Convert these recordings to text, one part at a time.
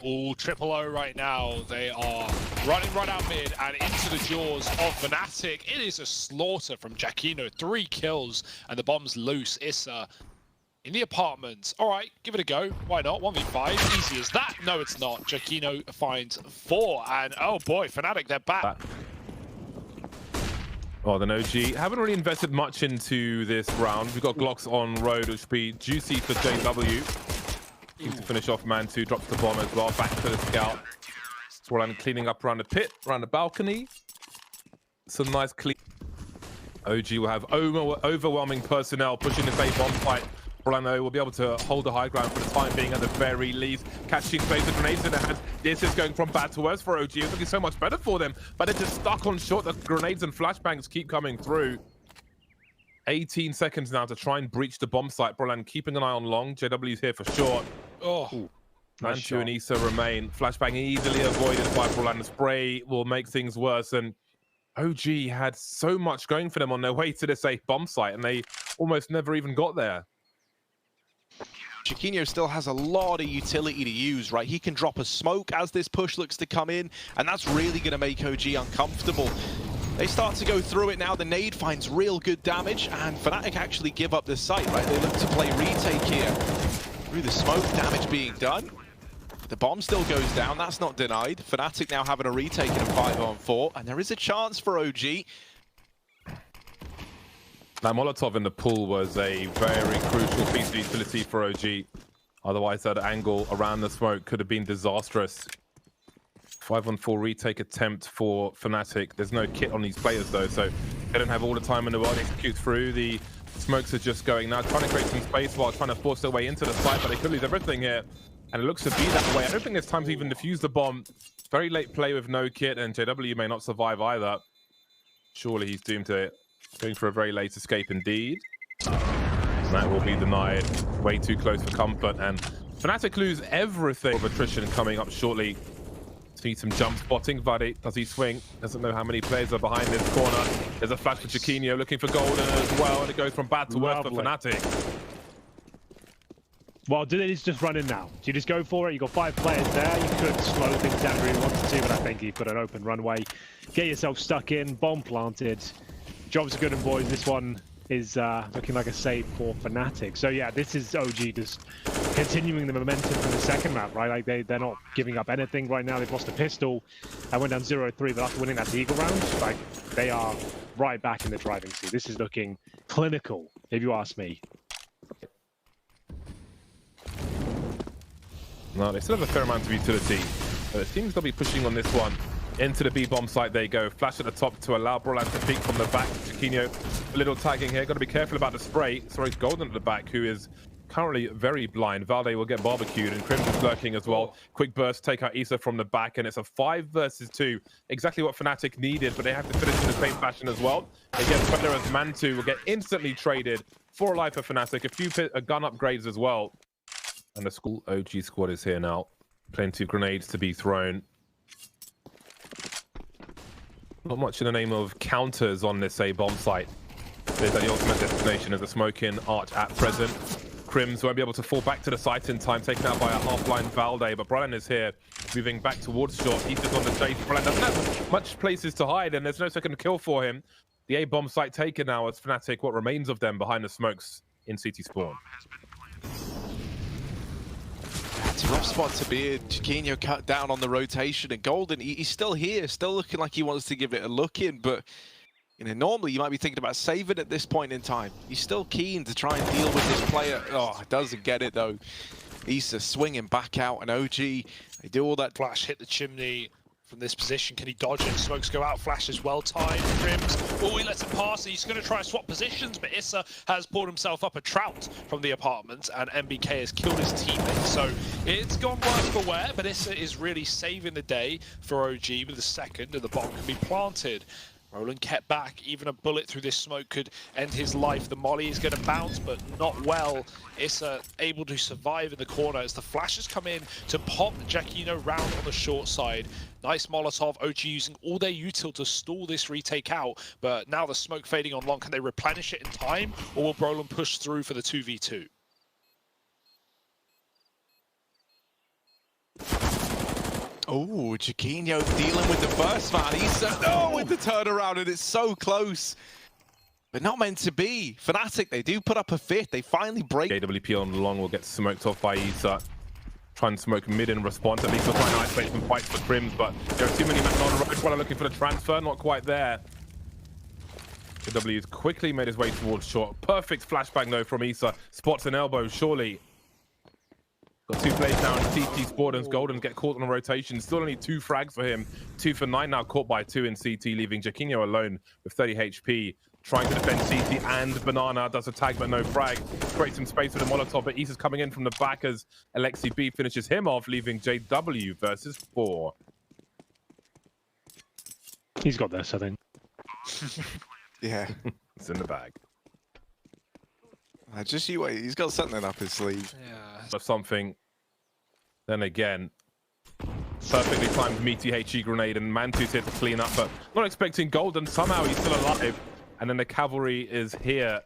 All triple O right now. They are running right out mid and into the jaws of Fnatic. It is a slaughter from Giacchino. 3 kills and the bomb's loose. Issa in the apartments. All right, give it a go. Why not? 1v5, easy as that. No, it's not. Giacchino finds 4 and oh boy, Fnatic, they're back. Oh, then OG haven't really invested much into this round. We've got Glocks on road, which should be juicy for JW. To finish off, man 2 drops the bomb as well. Back to the scout. Roland cleaning up around the pit, around the balcony. Some nice clean. OG will have overwhelming personnel pushing this A bomb fight. Rolando will be able to hold the high ground for the time being at the very least. Catching plays with grenades in their hands. This is going from bad to worse for OG. It's looking so much better for them, but they're just stuck on short. The grenades and flashbangs keep coming through. 18 seconds now to try and breach the bomb site. Brolan keeping an eye on long. JW's here for short. Oh, nice Mantu and Issa remain. Flashbang easily avoided by Brolan. The spray will make things worse. And OG had so much going for them on their way to this safe bomb site, and they almost never even got there. Giacchino still has a lot of utility to use, right? He can drop a smoke as this push looks to come in, and that's really going to make OG uncomfortable. They start to go through it now. The nade finds real good damage, and Fnatic actually give up the site, right? They look to play retake here. Through the smoke, damage being done. The bomb still goes down, that's not denied. Fnatic now having a retake in a 5-on-4, and there is a chance for OG. That Molotov in the pool was a very crucial piece of utility for OG. Otherwise, that angle around the smoke could have been disastrous. 5-on-4 retake attempt for Fnatic. There's no kit on these players though, so they don't have all the time in the world to execute through. The smokes are just going now, trying to create some space while trying to force their way into the site, but they could lose everything here. And it looks to be that way. I don't think there's time to even defuse the bomb. Very late play with no kit, and JW may not survive either. Surely he's doomed to it. Going for a very late escape indeed. And that will be denied. Way too close for comfort, and Fnatic lose everything of attrition coming up shortly. See some jump spotting. Vadi, does he swing? Doesn't know how many players are behind this corner. There's a flash for Giacchino looking for golden as well, and it goes from bad to worse for Fnatic. Well, do they just run in now? Do you just go for it? You've got 5 players there. You could slow things down if you wanted to, but I think you've got an open runway. Get yourself stuck in, bomb planted. Jobs are good, and boys, this one is looking like a save for Fnatic. So yeah, this is OG just continuing the momentum from the second map, right? Like they're not giving up anything right now. They've lost a pistol. I went down 0-3, but after winning that Eagle round, like they are right back in the driving seat. This is looking clinical, if you ask me. No, they still have a fair amount of utility, but it seems they'll be pushing on this one. Into the B bomb site they go. Flash at the top to allow Brolan to peek from the back. Giacchino, a little tagging here. Got to be careful about the spray. Sorry, it's Golden at the back, who is currently very blind. Valde will get barbecued, and Crim's is lurking as well. Quick burst, take out Issa from the back, and it's a 5 versus 2. Exactly what Fnatic needed, but they have to finish in the same fashion as well. Again, Predator as Mantu will get instantly traded for a life for Fnatic. A few gun upgrades as well. And the school OG squad is here now. Plenty of grenades to be thrown. Not much in the name of counters on this bomb site. There's the ultimate destination as a smoking arch at present. Crims won't be able to fall back to the site in time, taken out by a half-blind Valde, but Brian is here, moving back towards short. He's just on the chase. Brian doesn't have much places to hide, and there's no second kill for him. The A-bomb site taken now as Fnatic, what remains of them behind the smokes in CT spawn. It's a rough spot to be in. Giacchino cut down on the rotation, and Golden, he's still here, still looking like he wants to give it a look in, but you know, normally you might be thinking about saving at this point in time. He's still keen to try and deal with this player. Oh, doesn't get it though. Issa swinging back out, and OG, they do all that. Flash hit the chimney from this position. Can he dodge it? Smokes go out. Flash is well timed. Crims, oh, he lets it pass. He's going to try and swap positions, but Issa has pulled himself up a trout from the apartment, and MBK has killed his teammate. So it's gone worse for wear, but Issa is really saving the day for OG with the second, and the bomb can be planted. Roland kept back. Even a bullet through this smoke could end his life. The molly is going to bounce, but not well. Issa able to survive in the corner as the flashes come in to pop Giacchino round on the short side. Nice Molotov. OG using all their util to stall this retake out, but now the smoke fading on long. Can they replenish it in time, or will Roland push through for the 2v2? Oh, Chiquinho dealing with the first man. He's with the turnaround, and it's so close. But not meant to be. Fnatic, they do put up a fifth. They finally break. AWP on long will get smoked off by Issa. Trying to smoke mid in response. At least we'll try and isolate some fights for Crims, but there are too many men on the road while looking for the transfer. Not quite there. W's quickly made his way towards short. Perfect flashbang though from Issa. Spots an elbow, surely. Got 2 plays now in CT Sporters. Golden get caught on a rotation. Still only 2 frags for him. 2 for 9 now, caught by 2 in CT, leaving Chiquinho alone with 30 HP. Trying to defend CT, and Banana does a tag but no frag. Creates some space with a Molotov, but Issa's coming in from the back as Alexi B finishes him off, leaving JW versus 4. He's got this, I think. Yeah. It's in the bag. Just you wait. He's got something up his sleeve. Yeah. Of something. Then again, perfectly timed meaty HE grenade, and Mantu's here to clean up, but not expecting Golden. Somehow he's still alive. And then the cavalry is here.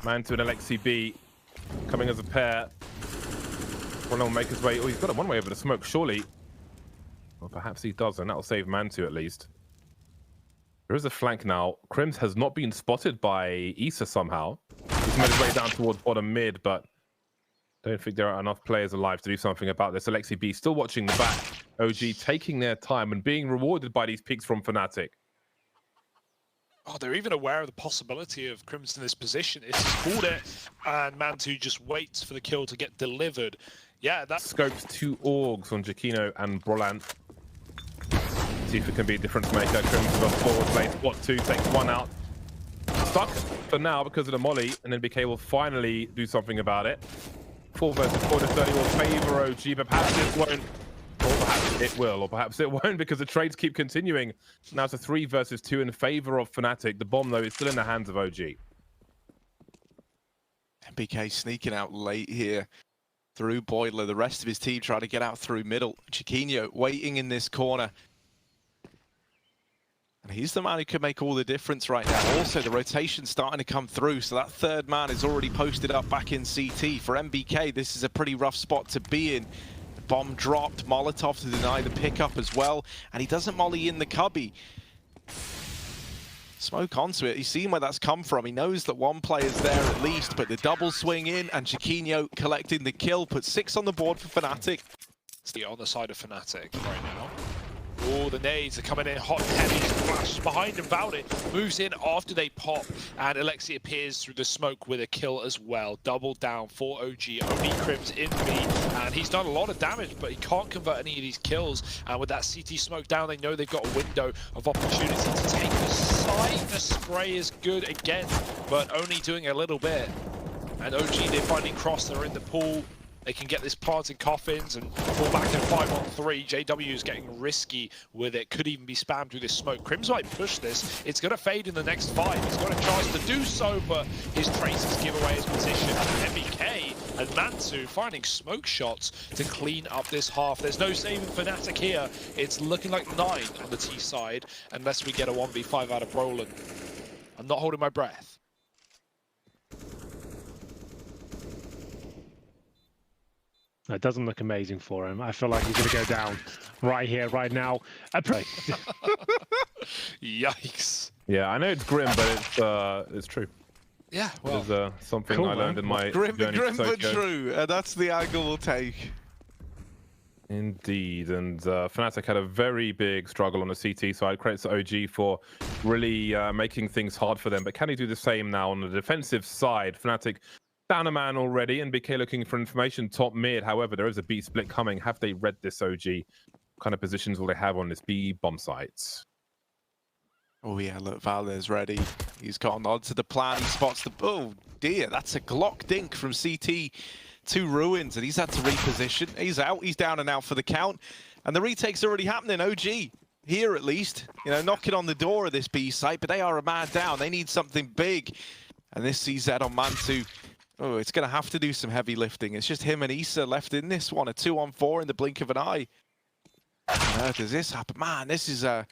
Mantu and Alexi B coming as a pair. One will make his way. Oh, he's got a one way over the smoke, surely. Well, perhaps he does, and that'll save Mantu at least. There is a flank now. Crims has not been spotted by Issa somehow. He's made his way down towards bottom mid, but don't think there are enough players alive to do something about this. Alexi B still watching the back. OG taking their time and being rewarded by these peaks from Fnatic. Oh, they're even aware of the possibility of Crims in this position. It's called it, and Mantu just waits for the kill to get delivered. Yeah, that Scopes 2 orgs on Giacchino and Brolant. See if it can be a difference maker. Crims on forward play. Spot 2 takes 1 out. Stuck for now because of the molly, and then BK will finally do something about it. 4 versus 4 to 30 will favor OG, but perhaps this won't. Or perhaps it will, or perhaps it won't, because the trades keep continuing. Now it's a 3 versus 2 in favor of Fnatic. The bomb, though, is still in the hands of OG. BK sneaking out late here through Boiler. The rest of his team trying to get out through middle. Chiquinho waiting in this corner. And he's the man who could make all the difference right now. Also, the rotation's starting to come through, so that third man is already posted up back in CT. For MBK, this is a pretty rough spot to be in. Bomb dropped, Molotov to deny the pickup as well, and he doesn't molly in the cubby. Smoke onto it, he's seen where that's come from, he knows that one player's there at least, but the double swing in, and Chiquinho collecting the kill, puts 6 on the board for Fnatic. on the side of Fnatic right now. Oh, the nades are coming in hot and heavy. Flash behind him. Valde moves in after they pop, and Alexi appears through the smoke with a kill as well. Double down for OG. Only Crims in B, and he's done a lot of damage, but he can't convert any of these kills. And with that CT smoke down, they know they've got a window of opportunity to take the side. The spray is good again, but only doing a little bit. And OG, they're finding Cross. They're in the pool. They can get this planting coffins and fall back in 5-on-3. JW is getting risky with it. Could even be spammed through this smoke. Crims might push this. It's going to fade in the next 5. He's got a chance to do so, but his traces give away his position. MBK and Mantu finding smoke shots to clean up this half. There's no saving Fnatic here. It's looking like 9 on the T side, unless we get a 1v5 out of Roland. I'm not holding my breath. It doesn't look amazing for him. I feel like he's going to go down right here, right now. Yikes. Yeah, I know it's grim, but it's true. Yeah, well, there's something cool, I learned in my Grim journey to but Tokyo. true. That's the angle we'll take. Indeed, and Fnatic had a very big struggle on the CT side. Credits to OG for really making things hard for them, but can he do the same now on the defensive side? Fnatic down a man already, and BK looking for information top mid. However, there is a B split coming. Have they read this, OG? What kind of positions will they have on this B bomb site? Oh yeah, look, Valde's ready. He's got a nod to the plan. He spots the... Oh dear, that's a Glock dink from CT to Ruins, and he's had to reposition. He's out. He's down and out for the count. And the retake's already happening. OG, here at least, you know, knocking on the door of this B site, but they are a man down. They need something big. And this CZ on Mantu. Oh, it's going to have to do some heavy lifting. It's just him and Issa left in this one. A 2-on-4 in the blink of an eye. How does this happen? Man, this is a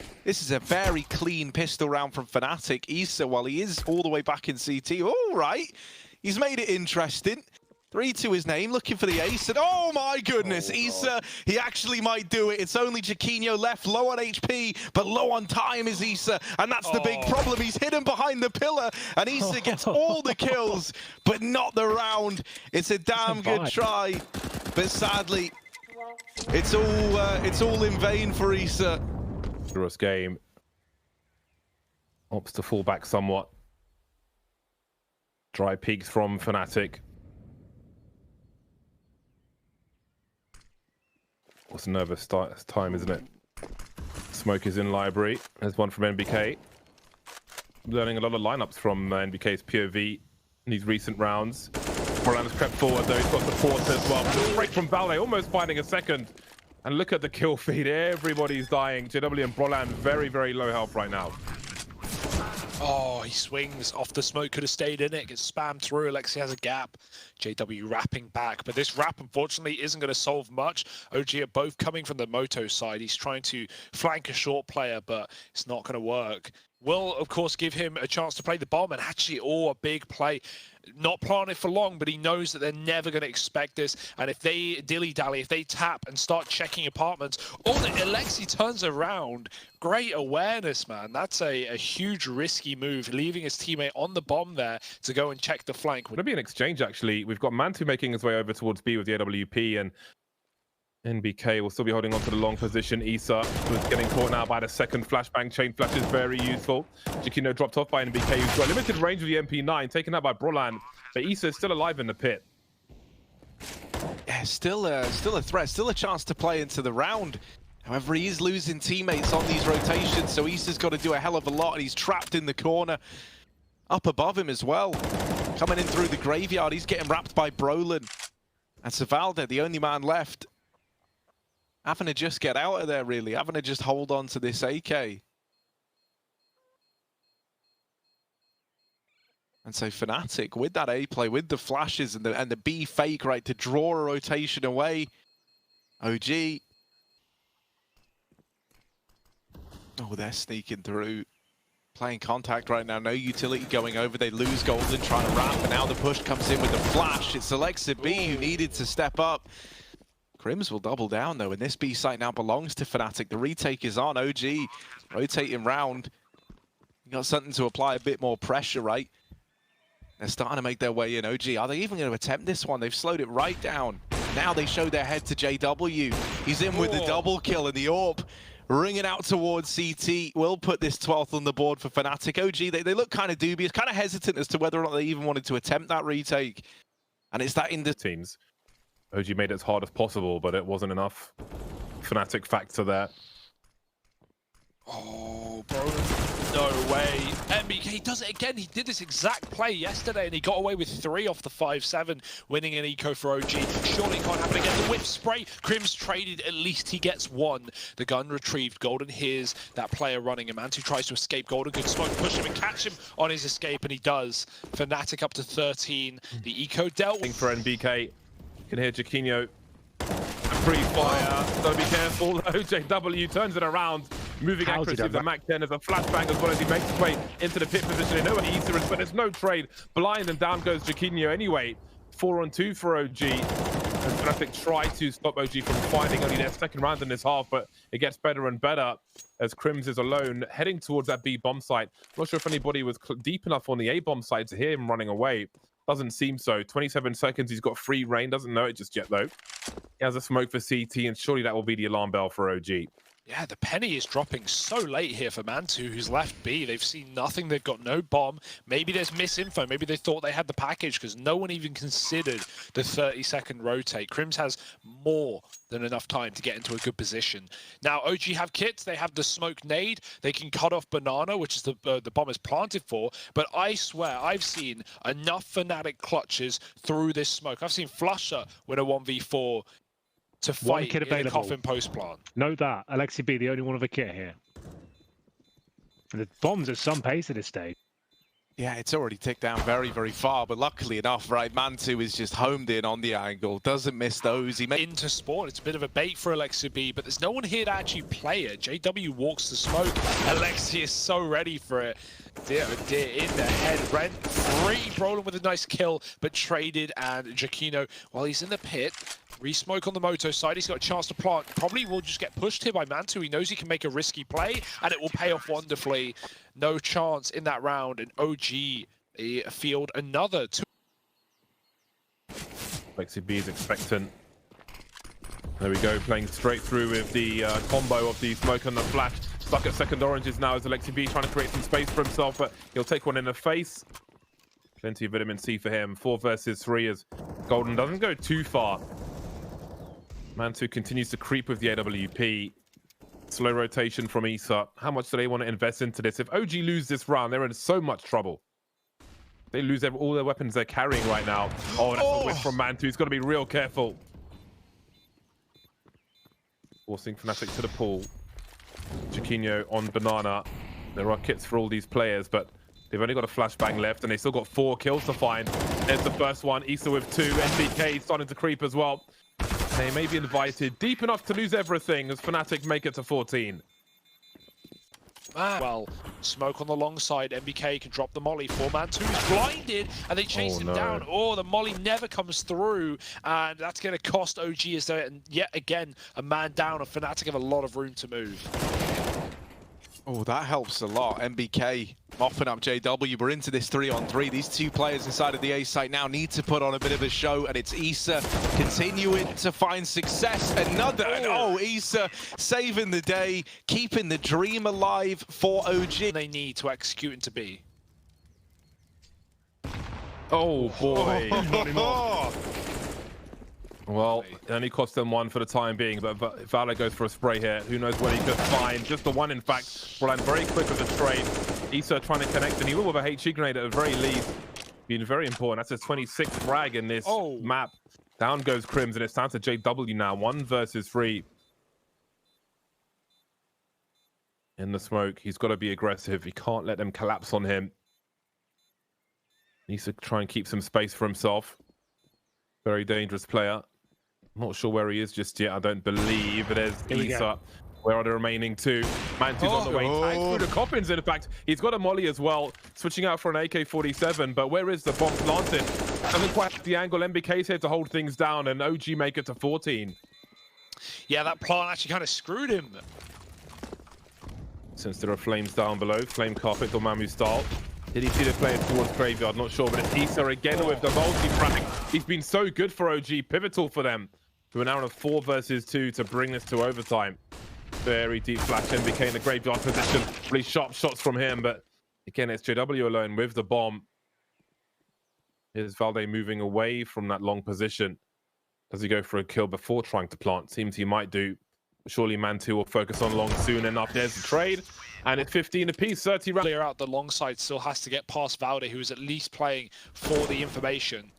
very clean pistol round from Fnatic. Issa, while he is all the way back in CT, all right. He's made it interesting. 3 to his name, looking for the ace, and oh my goodness, Issa, he actually might do it. It's only Jaquinho left, low on HP, but low on time is Issa, and that's the big problem. He's hidden behind the pillar, and Issa gets all the kills, but not the round. It's a damn good try, but sadly, it's all in vain for Issa. Dangerous game. Opts to fall back somewhat. Dry peaks from Fnatic. What's a nervous time, isn't it? Smoke is in library. There's one from NBK. Learning a lot of lineups from NBK's POV in these recent rounds. Brolan's crept forward though, he's got support as well. Break from Ballet, almost finding a second. And look at the kill feed, everybody's dying. JW and Brolan very, very low health right now. Oh, he swings off the smoke, could have stayed in it, gets spammed through. Alexi has a gap. JW wrapping back, but this wrap unfortunately isn't going to solve much. OG are both coming from the Moto side. He's trying to flank a short player, but it's not going to work. Will, of course, give him a chance to play the bomb, and actually, a big play. Not planted for long, but he knows that they're never going to expect this. And if they dilly-dally, if they tap and start checking apartments, Alexi turns around. Great awareness, man. That's a huge risky move, leaving his teammate on the bomb there to go and check the flank. It'll be an exchange, actually. We've got Mantu making his way over towards B with the AWP, and NBK will still be holding on to the long position. Issa was getting caught now by the second flashbang. Chain flash is very useful. Jaquinho dropped off by NBK, who's got limited range with the MP9, taken out by Brolan. But Issa is still alive in the pit. Yeah, still a threat, still a chance to play into the round. However, he is losing teammates on these rotations, so Issa's got to do a hell of a lot, and he's trapped in the corner. Up above him as well. Coming in through the graveyard, he's getting wrapped by Brolan. And Savalda, the only man left, having to just get out of there, really. Having to just hold on to this AK. And so Fnatic, with that A play, with the flashes and the B fake, right, to draw a rotation away. OG. Oh, they're sneaking through. Playing contact right now, no utility going over. They lose Golden trying to ramp, and now the push comes in with the flash. It's Alexa B who needed to step up. Crims will double down though, and this B site now belongs to Fnatic. The retake is on. OG rotating round. You got something to apply a bit more pressure, right? They're starting to make their way in. OG, are they even going to attempt this one? They've slowed it right down. Now they show their head to JW. He's in with the double kill, and the AWP ringing out towards CT will put this 12th on the board for Fnatic. OG, they look kind of dubious, kind of hesitant as to whether or not they even wanted to attempt that retake. And it's that in the teams. OG made it as hard as possible, but it wasn't enough. Fnatic factor there. Oh, bro. No way. MBK does it again. He did this exact play yesterday, and he got away with 3 off the 5-7, winning an eco for OG. Surely can't happen again. The whip spray. Crims traded. At least he gets 1. The gun retrieved. Golden hears that player running. A man who tries to escape. Golden could smoke, push him, and catch him on his escape, and he does. Fnatic up to 13. The eco dealt with. For NBK. You can hear Jaquinho. Free fire. Gotta be careful. OJW turns it around. Moving accuracy of the Mac 10 as a flashbang as well as he makes his way into the pit position. They know what Issa is, but there's no trade. Blind and down goes Jaquinho anyway. 4-on-2 for OG. And Fnatic try to stop OG from finding only their second round in this half, but it gets better and better as Crims is alone, heading towards that B bomb site. Not sure if anybody was deep enough on the A bomb site to hear him running away. Doesn't seem so. 27 seconds, he's got free reign. Doesn't know it just yet, though. He has a smoke for CT, and surely that will be the alarm bell for OG. Yeah, the penny is dropping so late here for Mantu, who's left B. They've seen nothing. They've got no bomb. Maybe there's misinfo. Maybe they thought they had the package because no one even considered the 30-second rotate. Crims has more than enough time to get into a good position. Now, OG have kits. They have the smoke nade. They can cut off Banana, which is the bomb is planted for. But I swear, I've seen enough Fnatic clutches through this smoke. I've seen Flusher win a 1v4 to fight in a coffin post plant. Note that Alexi B, the only one of a kit here. And the bombs at some pace at this stage. Yeah, it's already ticked down very, very far, but luckily enough, right, Mantu is just homed in on the angle, doesn't miss those. He makes into spawn. It's a bit of a bait for Alexia B, but there's no one here to actually play it. JW walks the smoke. Alexia is so ready for it. Dear, oh dear, in the head, Rent free. Brolin with a nice kill, but traded, and Giacchino, while he's in the pit, re-smoke on the Moto side. He's got a chance to plant. Probably will just get pushed here by Mantu. He knows he can make a risky play, and it will pay off wonderfully. No chance in that round, and OG field another two. Lexi B is expectant. There we go, playing straight through with the combo of the smoke and the flash. Stuck at second oranges now as Alexi B trying to create some space for himself, but he'll take one in the face. Plenty of vitamin C for him. 4 versus 3 as Golden doesn't go too far. Mantu continues to creep with the AWP. Slow rotation from Issa. How much do they want to invest into this? If OG lose this round, they're in so much trouble. They lose all their weapons they're carrying right now. Oh, that's a whiff from Mantu. He's got to be real careful. Forcing Fnatic to the pool. Giacchino on Banana. There are kits for all these players, but they've only got a flashbang left, and they still got 4 kills to find. There's the first one. Issa with 2. NBK starting to creep as well. They may be invited deep enough to lose everything as Fnatic make it to 14. Well, smoke on the long side. MBK can drop the molly. 4-man 2 is blinded, and they chase him down. Oh, the molly never comes through, and that's going to cost OG as though, and yet again, a man down. And Fnatic have a lot of room to move. Oh, that helps a lot. MBK mopping up JW. We're into this 3-on-3. These 2 players inside of the A site now need to put on a bit of a show, and it's Issa continuing to find success. Another, and oh, Issa saving the day, keeping the dream alive for OG. They need to execute into B. Oh, boy. Well, it only cost them 1 for the time being, but Valor goes for a spray here. Who knows when he could find just the 1, in fact. Well, I'm very quick with the trade. Issa trying to connect, and he will with a HE grenade at the very least. Being very important. That's his 26th frag in this map. Down goes Crims, and it's down to JW now. 1 versus 3. In the smoke, he's got to be aggressive. He can't let them collapse on him. Needs to try and keep some space for himself. Very dangerous player. Not sure where he is just yet. I don't believe. There's Issa. Where are the remaining 2? Mantu's on the way. Tagged through the coffins, in fact. He's got a molly as well. Switching out for an AK-47. But where is the bomb planted? Doesn't quite have the angle. MBK's here to hold things down. And OG make it to 14. Yeah, that plant actually kind of screwed him. Since there are flames down below. Flame carpet or Mamu style. Did he see the player towards Graveyard? Not sure, but it's Issa again with the multi-frag. He's been so good for OG, pivotal for them. We're now on a 4 versus 2 to bring this to overtime. Very deep flash, MBK in the Graveyard position. Really sharp shots from him, but again, it's JW alone with the bomb. Here's Valde moving away from that long position. Does he go for a kill before trying to plant? Seems he might do. Surely Mantu will focus on long soon enough. There's the trade, and it's 15 apiece, 30 rounds. Clear out the long side, still has to get past Valde, who is at least playing for the information.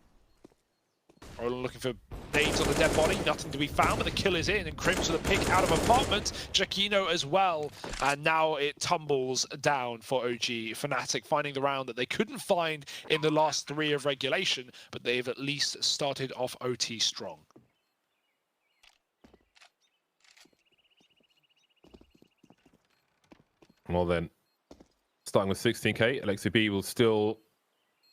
Roland looking for nades on the dead body, nothing to be found, but the kill is in, and Crims with a pick out of apartment, Giacchino as well, and now it tumbles down for OG. Fnatic finding the round that they couldn't find in the last 3 of regulation, but they've at least started off OT strong. Well then, starting with 16k, Alexi B will still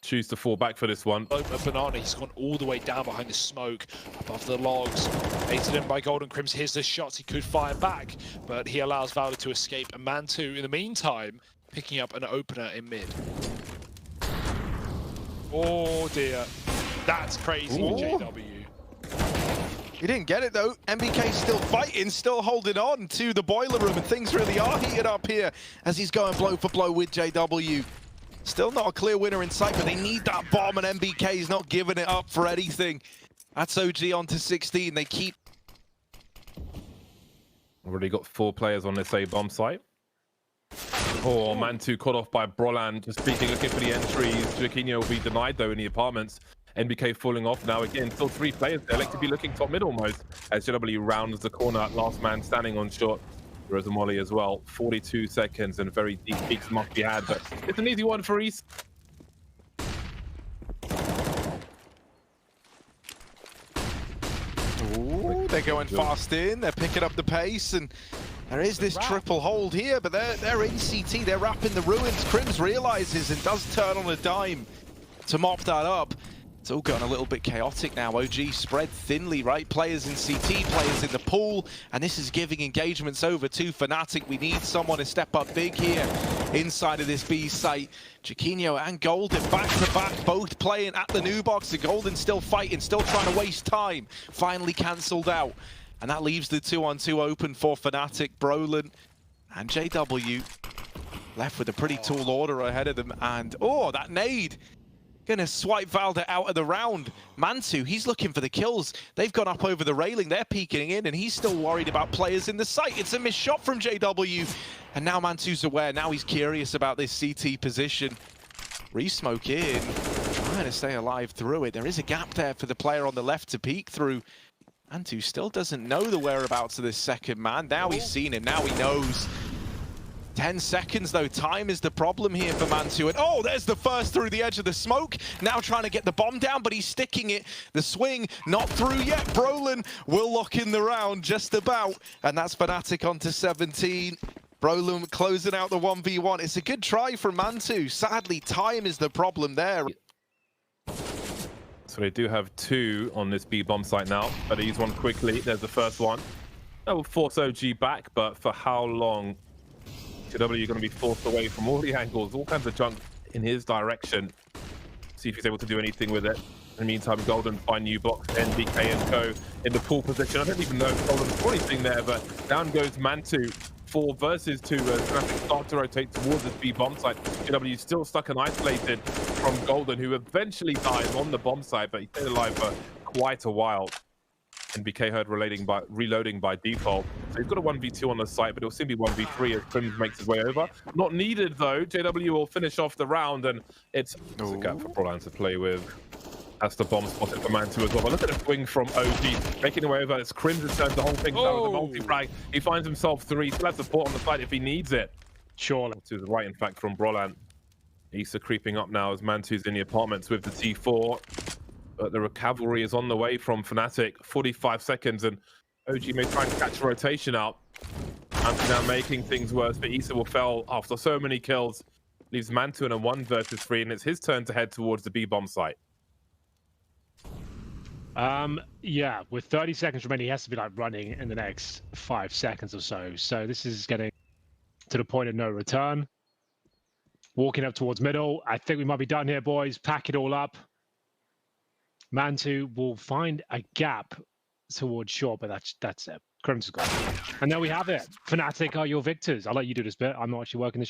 choose to fall back for this one. Banana, he's gone all the way down behind the smoke, above the logs. Baited in by Golden Crims. Here's the shots he could fire back, but he allows Valor to escape. And Mantu, in the meantime, picking up an opener in mid. Oh dear, that's crazy for JW. He didn't get it though. MBK still fighting, still holding on to the boiler room, and things really are heated up here as he's going blow for blow with JW. Still not a clear winner in sight, but they need that bomb, and MBK is not giving it up for anything. That's OG on to 16. They keep... Already got 4 players on this A bomb site. Oh, Mantu caught off by Brolan. Just speaking, looking for the entries. Giacchino will be denied though in the apartments. NBK falling off now again. Still 3 players there. Like to be looking top mid almost as JW rounds the corner. Last man standing on short. There is a molly as well. 42 seconds and very deep peaks must be had, but it's an easy one for East. They're going fast in. They're picking up the pace, and there is this triple hold here, but they're in CT. They're wrapping the ruins. Crims realizes and does turn on a dime to mop that up. It's all gotten a little bit chaotic now. OG spread thinly, right? Players in CT, players in the pool, and this is giving engagements over to Fnatic. We need someone to step up big here inside of this B site. Chiquinho and Golden back to back, both playing at the new box. The Golden still fighting, still trying to waste time. Finally cancelled out. And that leaves the 2-on-2 open for Fnatic. Brolin and JW left with a pretty tall order ahead of them. And, oh, that nade. Gonna swipe Valda out of the round. Mantu, he's looking for the kills. They've gone up over the railing. They're peeking in, and he's still worried about players in the site. It's a missed shot from JW. And now Mantu's aware. Now he's curious about this CT position. Re-smoke in, trying to stay alive through it. There is a gap there for the player on the left to peek through. Mantu still doesn't know the whereabouts of this second man. Now he's seen him. Now he knows. 10 seconds though, time is the problem here for Mantu. And oh, there's the first through the edge of the smoke. Now trying to get the bomb down, but he's sticking it. The swing, not through yet. Brolin will lock in the round just about. And that's Fnatic onto 17. Brolin closing out the 1v1. It's a good try from Mantu. Sadly, time is the problem there. So they do have two on this B bomb site now. Better use one quickly. There's the first one. That will force OG back, but for how long? JW going to be forced away from all the angles, all kinds of junk in his direction. See if he's able to do anything with it. In the meantime, Golden find new box, NBK and Co in the pool position. I don't even know if Golden saw anything there, but down goes Mantu. 4 versus 2 as Fnatic start to rotate towards this B bomb site. JW still stuck and isolated from Golden, who eventually dies on the bomb site, but he stayed alive for quite a while. NBK heard reloading by default. So he's got a 1v2 on the site, but it'll soon be 1v3 as Crims makes his way over. Not needed though. JW will finish off the round, and it's a gap for Brolan to play with. That's the bomb spotted for Mantu as well. But look at the swing from OG, making their way over. It's Crims that turns the whole thing down with the multi-frag. He finds himself 3. Still has support on the side if he needs it. Surely. To the right, in fact, from Brolan. Issa creeping up now as Mantu's in the apartments with the T4. But the cavalry is on the way from Fnatic. 45 seconds, and OG may try and catch a rotation out. Mantu now making things worse, but Issa will fail after so many kills. Leaves Mantu in a 1 versus 3, and it's his turn to head towards the B-bomb site. Yeah, with 30 seconds remaining, he has to be like running in the next 5 seconds or so. So this is getting to the point of no return. Walking up towards middle. I think we might be done here, boys. Pack it all up. Mantu will find a gap towards short, but that's it. Crims has got it. And there we have it. Fnatic are your victors. I'll let you do this bit. I'm not actually working this.